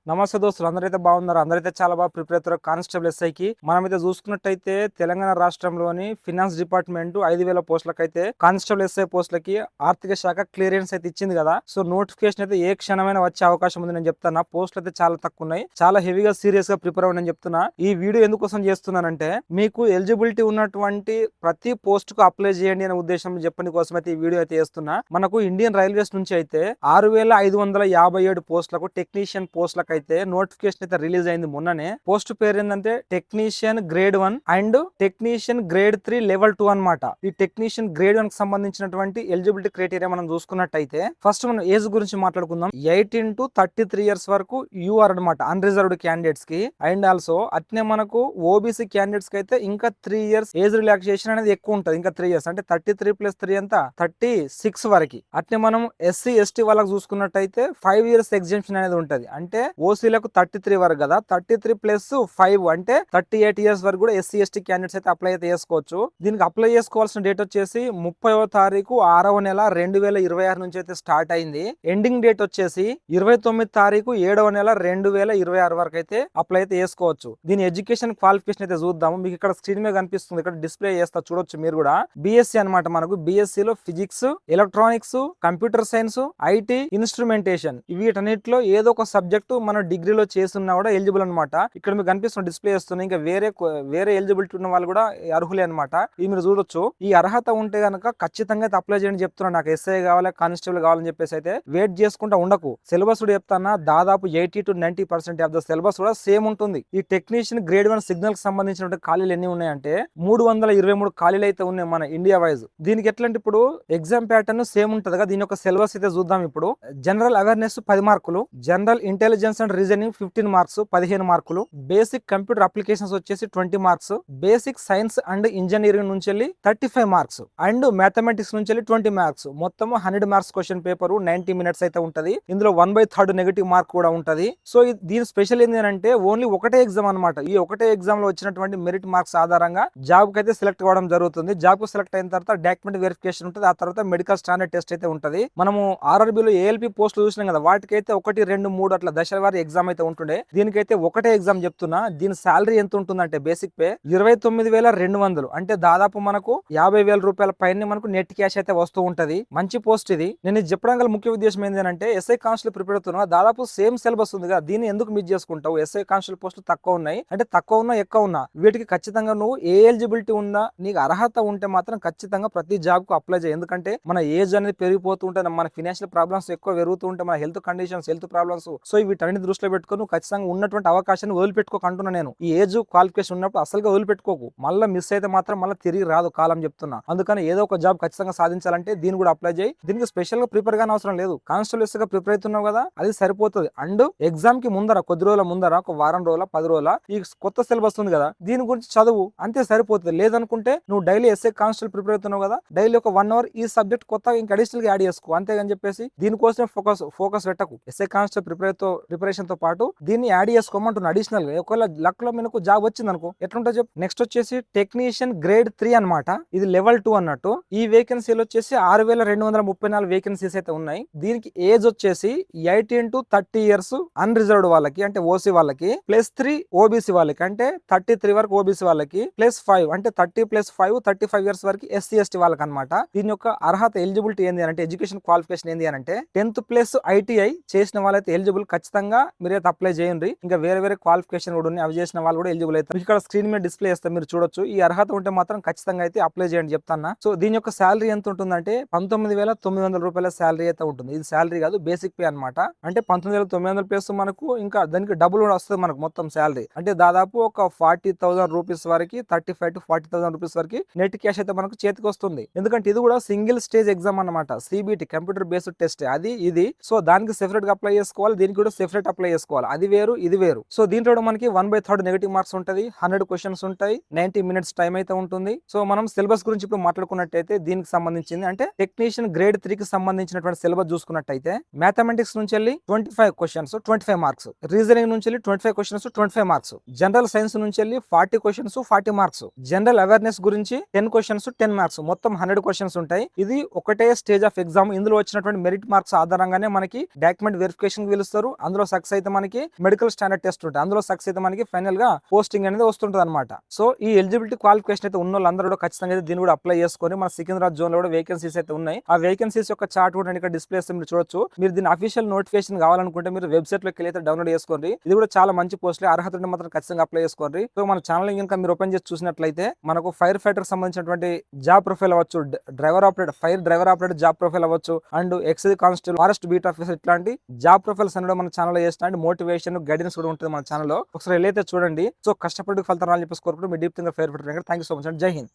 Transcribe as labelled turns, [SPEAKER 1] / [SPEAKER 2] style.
[SPEAKER 1] నమస్తే దోస్తులు, అందరైతే బాగున్నారు. అందరైతే చాలా బాగా ప్రిపేర్ అవుతారు కానిస్టేబుల్ ఎస్ఐకి. మనమైతే చూసుకున్నట్టయితే తెలంగాణ రాష్ట్రంలోని ఫినాన్స్ డిపార్ట్మెంట్ 5,000 పోస్టులకైతే కానిస్టేబుల్ ఎస్ఐ పోస్టులకి ఆర్థిక శాఖ క్లియరెన్స్ అయితే ఇచ్చింది కదా. సో నోటిఫికేషన్ అయితే ఏ క్షణమైనా వచ్చే అవకాశం ఉంది. నేను చెప్తాను, పోస్టులు అయితే చాలా తక్కువ ఉన్నాయి. చాలా హెవీగా సీరియస్ గా ప్రిపేర్ అవ్వండి చెప్తున్నా. ఈ వీడియో ఎందుకోసం చేస్తున్నానంటే, మీకు ఎలిజిబిలిటీ ఉన్నటువంటి ప్రతి పోస్ట్ కు అప్లై చేయండి అనే ఉద్దేశం చెప్పని కోసం అయితే ఈ వీడియో అయితే చేస్తున్నా. మనకు ఇండియన్ రైల్వేస్ నుంచి అయితే 6,557 పోస్టులకు టెక్నీషియన్ పోస్టులకు అయితే నోటిఫికేషన్ అయితే రిలీజ్ అయింది మొన్ననే. పోస్ట్ పేరు ఏంటంటే technician grade 1 and technician grade 3 level 2 అన్నమాట. ఈ టెక్నీషియన్ గ్రేడ్ 1 కి సంబంధించినటువంటి ఎలిజిబిలిటీ క్రైటీరియా మనం చూసుకున్నట్టయితే, ఫస్ట్ మనం ఏజ్ గురించి మాట్లాడుకుందాం. 18 to 33 ఇయర్స్ వరకు యూఆర్ అనమాట, అన్రిజర్వ్డ్ క్యాండిడేట్స్ కి. అండ్ ఆల్సో అట్నే మనకు ఓబీసీ క్యాండిడేట్స్ కి అయితే ఇంకా 3 ఇయర్స్ ఏజ్ రిలాక్సేషన్ అనేది ఎక్కువ ఉంటుంది. ఇంకా 3 ఇయర్స్ అంటే 33 + 3 ఎంత 36 వరకు. అట్నే మనం ఎస్సీ ఎస్టీ వాళ్ళకి చూసుకున్నట్టయితే 5 ఇయర్స్ ఎగ్జామ్షన్ అనేది ఉంటది. అంటే ఓసీలకు 33 వరకు కదా, 33 + 5 అంటే 38 ఇయర్స్ వరకు కూడా ఎస్సీ ఎస్టీ క్యాండిడేట్స్ అయితే అప్లై అయితే చేసుకోవచ్చు. దీనికి అప్లై చేసుకోవాల్సిన డేట్ వచ్చేసి 30వ తారీఖు 6వ నెల 2026 నుంచి అయితే స్టార్ట్ అయింది. ఎండింగ్ డేట్ వచ్చేసి 29 తారీఖు 7వ నెల 2026 వరకు అయితే అప్లై అయితే చేసుకోవచ్చు. దీని ఎడ్యుకేషన్ క్వాలిఫికేషన్ అయితే చూద్దాము. మీకు ఇక్కడ స్క్రీన్ మీద కనిపిస్తుంది, ఇక్కడ డిస్ప్లే చేస్తా చూడొచ్చు మీరు కూడా. బీఎస్సీ అనమాట. మనకు బీఎస్సీ లో physics, electronics, computer science, IT, instrumentation వీటన్నిటిలో ఏదో ఒక సబ్జెక్టు మనం డిగ్రీలో చేస్తున్నా కూడా ఎలిజిబుల్ అనమాట. ఇక్కడ మీకు కనిపిస్తున్న డిస్ప్లే చేస్తుంది. ఇంకా వేరే ఎలిజిబిలిటీ ఉన్న వాళ్ళు కూడా అర్హులే అనమాట. ఇది మీరు చూడొచ్చు. ఈ అర్హత ఉంటే గనక ఖచ్చితంగా అయితే అప్లై చేయండి చెప్తున్నా. నాకు ఎస్ఐ కావాలి, కానిస్టేబుల్ కావాలని చెప్పేసి అయితే వెయిట్ చేసుకుంటా ఉండకు. సిలబస్ కూడా చెప్తానా, దాదాపు 80 to 90% ఆఫ్ ద సిలబస్ కూడా సేమ్ ఉంటుంది. ఈ టెక్నీషియన్ గ్రేడ్ 1 సిగ్నల్ కి సంబంధించిన ఖాళీలు ఎన్ని ఉన్నాయంటే 323 ఖాళీలు అయితే ఉన్నాయి మన ఇండియా వైజ్. దీనికి ఎట్లాంటి ఇప్పుడు ఎగ్జామ్ ప్యాటర్న్ సేమ్ ఉంటది కదా. దీని యొక్క సిలబస్ అయితే చూద్దాం. ఇప్పుడు జనరల్ అవేర్నెస్ 10 మార్కులు, general intelligence and reasoning 15 marks 15 మార్కులు, బేసిక్ కంప్యూటర్ అప్లికేషన్స్ వచ్చేసి 20 marks, basic science and engineering నుంచి 35 మార్క్స్ అండ్ మ్యాథమెటిక్స్ నుంచి 20 మార్క్స్. మొత్తం 100 మార్క్స్ క్వశ్చన్ పేపర్ 90 మినిట్స్ అయితే ఉంటది. ఇందులో 1/3 నెగటివ్ మార్క్ కూడా ఉంటది. సో దీని స్పెషల్ ఏంటి అంటే ఓన్లీ ఒకటే ఎగ్జామ్ అనమాట. ఈ ఒకటే ఎగ్జామ్ లో వచ్చినటువంటి మెరిట్ మార్క్స్ ఆధారంగా జాబ్ కి అయితే సెలెక్ట్ అవ్వడం జరుగుతుంది. జాబ్ కు సెలెక్ట్ అయిన తర్వాత డాక్యుమెంట్ వెరిఫికేషన్ ఉంటుంది. ఆ తర్వాత మెడికల్ స్టాండర్డ్ టెస్ట్ అయితే ఉంటది. మనము ఆర్ఆర్బీలో ఏఎల్పి పోస్టులు చూసినాం కదా, వాటికైతే 1, 2, 3 అట్లా దశల వారి ఎగ్జామ్ అయితే ఉంటుండే. దీనికైతే ఒకటే ఎగ్జామ్ చెప్తున్నా. దీని శాలరీ ఎంత ఉంటుందంటే బేసిక్ పే 29,200, అంటే దాదాపు మనకు 50,000 రూపాయల పైన మనకు నెట్ క్యాష్ అయితే వస్తూ ఉంటది. మంచి పోస్ట్ ఇది. నేను ఇది చెప్పడం గల ముఖ్య ఉద్దేశం ఏంటంటే, ఎస్ఐ కానిస్టేబుల్ ప్రిపేర్ అవుతున్నా, దాదాపు సేమ్ సిలబస్ ఉంది కదా, దీన్ని ఎందుకు మిస్ చేసుకుంటావు? ఎస్ఐ కానిస్టేబుల్ పోస్టులు తక్కువ ఉన్నాయి అంటే తక్కువ ఉన్నా ఎక్కువ ఉన్నా వీటికి ఖచ్చితంగా నువ్వు ఏ ఎలిజిబిలిటీ ఉందా, నీకు అర్హత ఉంటే మాత్రం ఖచ్చితంగా ప్రతి జాబ్ కు అప్లై చేయి. ఎందుకంటే మన ఏజ్ అనేది పెరిగిపోతూ ఉంటే, మన ఫినాన్షియల్ ప్రాబ్లమ్స్ ఎక్కువ పెరుగుతూ ఉంటాయి, మన health conditions, health problems. So వీటన్నిటి దృష్టిలో పెట్టుకొని నువ్వు ఖచ్చితంగా ఉన్నటువంటి అవకాశాన్ని వదిలిపెట్టుకోక అంటున్నా నేను. ఈ ఏజ్ క్వాలిఫికేషన్ ఉన్నప్పుడు అసలుగా వదిలిపెట్టుకోకు. మళ్ళీ మిస్ అయితే మాత్రం మళ్ళీ తిరిగి రాదు కాలం చెప్తున్నా. అందుకని ఏదో ఒక జాబ్ ఖచ్చితంగా సాధించాలంటే దీన్ని కూడా అప్లై చేయి. దీనికి స్పెషల్ గా ప్రిపేర్ గానే అవసరం లేదు. కానిస్టేబుల్స్ గా ప్రిపేర్ అవుతున్నావు కదా, అది సరిపోతుంది. అండ్ ఎగ్జామ్ కి ముందర కొద్ది రోజుల ముందర, ఒక వారం రోజుల 10 రోజుల ఈ కొత్త సిలబస్ ఉంది కదా, దీని గురించి చదువు, అంతే సరిపోతుంది. లేదనుకుంటే నువ్వు డైలీ ఎస్ఐ కానిస్టేబుల్ ప్రిపేర్ అవుతున్నావు కదా, డైలీ ఒక 1 అవర్ ఈ సబ్జెక్ట్ కొత్తగా ఇంకా అడిషనల్ గా యాడ్ చేసుకో. అంతేగాని చెప్పేసి దీనికోసం ఫోకస్ పెట్టకు. ఎస్ఐ కానిస్టేబుల్ ప్రిపరేషన్ తో పాటు దీన్ని యాడ్ చేసుకోమంటున్నా అడిషనల్ గా. ఒకవేళ లక్ లో మీకు జాబ్ వచ్చింది అనుకో, ఎట్లుంటో చెప్పు. నెక్స్ట్ వచ్చేసి టెక్నీషియన్ గ్రేడ్ 3 అనమాట. ఇది లెవెల్ 2 అన్నట్టు. ఈ వేకెన్సీలు వచ్చేసి 6,234 వేకెన్సీస్ అయితే ఉన్నాయి. దీనికి ఏజ్ వచ్చేసి 18 to 30 ఇయర్స్ అన్రిజర్వ్డ్ వాళ్ళకి, అంటే ఓసీ వాళ్ళకి, +3 ఓబీసీ వాళ్ళకి, అంటే 33 వరకు ఓబీసీ వాళ్ళకి, +5 అంటే 30 + 5 35 ఇయర్స్ వరకు ఎస్సీ ఎస్టీ వాళ్ళకి అనమాట. దీని యొక్క అర్హత ఎలిజిబిలిటీ ఏంది అంటే, ఎడ్యుకేషన్ క్వాలిఫికేషన్ ఏంది అంటే 10th ప్లస్ ఐటీఐ చేసిన వాళ్ళైతే ఎలిజిబుల్. ఖచ్చితంగా మీరైతే అప్లై చేయండి. ఇంకా వేరే క్వాలిఫికేషన్ కూడా ఉన్నాయి, అవి చేసిన వాళ్ళు కూడా ఎలిజిబుల్ అవుతారు. ఇక్కడ స్క్రీన్ మీద డిస్ప్లే చేస్తే మీరు చూడొచ్చు. ఈ అర్హత ఉంటే మాత్రం ఖచ్చితంగా అయితే అప్లై చేయండి చెప్తాను. సో దీని యొక్క శాలరీ ఎంత ఉంటుందంటే 19,900 రూపాయల శాలరీ అయితే ఉంటుంది. ఇది శాలరీ కాదు, బేసిక్ పే అనమాట. అంటే 19,900 ప్లస్ మనకు ఇంకా దానికి డబుల్ కూడా వస్తుంది మనకు మొత్తం శాలరీ. అంటే దాదాపు ఒక 40,000 రూపీస్ వరకు, 35,000 to 40,000 రూపీస్ వరకు నెట్ క్యాష్ అయితే మనకు చేతికి వస్తుంది. ఎందుకంటే ఇది కూడా సింగిల్ స్టేజ్ ఎగ్జామ్ అనమాట. సిబిటి కంప్యూటర్ బేస్డ్ టెస్ట్ అది ఇది. సో దానికి సెపరేట్ గా అప్లై చేసుకోవాలి, దీనికి కూడా సెపరేట్ అప్లై చేసుకోవాలి. అది వేరు ఇది వేరు. సో దీంట్లో మనకి 1/3 నెగటివ్ మార్క్స్ ఉంటది, 100 క్వశ్చన్స్ ఉంటాయి, 90 మినిట్స్ టైం అయితే ఉంటుంది. సో మనం సిలబస్ గురించి ఇప్పుడు మాట్లాడుకున్నట్టయితే దీనికి సంబంధించింది అంటే టెక్నీషియన్ గ్రేడ్ 3 కి సంబంధించినటువంటి సిలబస్ చూసుకున్నట్టయితే మ్యాథమెటిక్స్ నుంచి 25 క్వశ్చన్స్ 25 మార్క్స్, రీజనింగ్ నుంచి 25 క్వశ్చన్స్ 25 మార్క్స్, జనరల్ సైన్స్ నుంచి 40 క్వశ్చన్స్ 40 మార్క్స్, జనరల్ అవేర్నెస్ గురించి 10 క్వశ్చన్స్ 10 మార్క్స్, మొత్తం 100 క్వశ్చన్స్ ఉంటాయి. ఇది ఒకటే స్టేజ్ ఆఫ్ ఎగ్జామ్. ఇందులో వచ్చినటువంటి మెరిట్ మార్క్స్ ఆధారంగానే మనకి డాక్యుమెంట్ వెరిఫికేషన్ పిలుస్తారు. అందులో సక్సెస్ అయితే మనకి మెడికల్ స్టాండర్డ్ టెస్ట్ ఉంటుంది, అందులో సక్సెస్ అయితే మనకి ఫైనల్ గా పోస్టింగ్ అనేది వస్తుంటది అనమాట. సో ఈ ఎలిజిబిలిటీ క్వాలిఫికేషన్ అయితే ఉన్న వాళ్ళందరూ కూడా ఖచ్చితంగా అయితే దీన్ని కూడా అప్లై చేసుకొని మన సికింద్రాబాద్ జోన్ లో కూడా వేకెన్సీస్ అయితే ఉన్నాయి. ఆ వేకెన్సీస్ యొక్క చార్ట్ కూడా ఇక్కడ డిస్ప్లేస్ మీరు చూడొచ్చు. మీరు దీని అఫీషియల్ నోటిఫికేషన్ కావాలనుకుంటే మీరు వెబ్సైట్ లోకి వెళ్ళి అయితే డౌన్లోడ్ చేసుకోండి. ఇది కూడా చాలా మంచి పోస్టులే, అర్హత ఉంటే మాత్రం ఖచ్చితంగా అప్లై చేసుకోండి. సో మన ఛానల్ ఇంకా మీరు ఓపెన్ చేసి చూసినట్లయితే మనకు ఫైర్ ఫైటర్ సంబంధించినటువంటి జాబ్ ప్రొఫైల్ అవ్వచ్చు, driver operator, fire driver operator job profile అవ్వచ్చు, and excise constable, forest beat officer, ఇట్లాంటి జాబ్ ప్రొఫైల్స్ అనేది మన ఛానల్ చేసిన అండ్ మోటివేషన్ గైడెన్స్ కూడా ఉంటుంది మన ఛానల్లో. ఒకసారి వెళ్ళైతే చూడండి. సో కష్టపడి ఫలితం రావాలని చెప్పేసి కోరుకుంటూ మీ deep thinker fire fighter. Thank you so much and Jai Hind.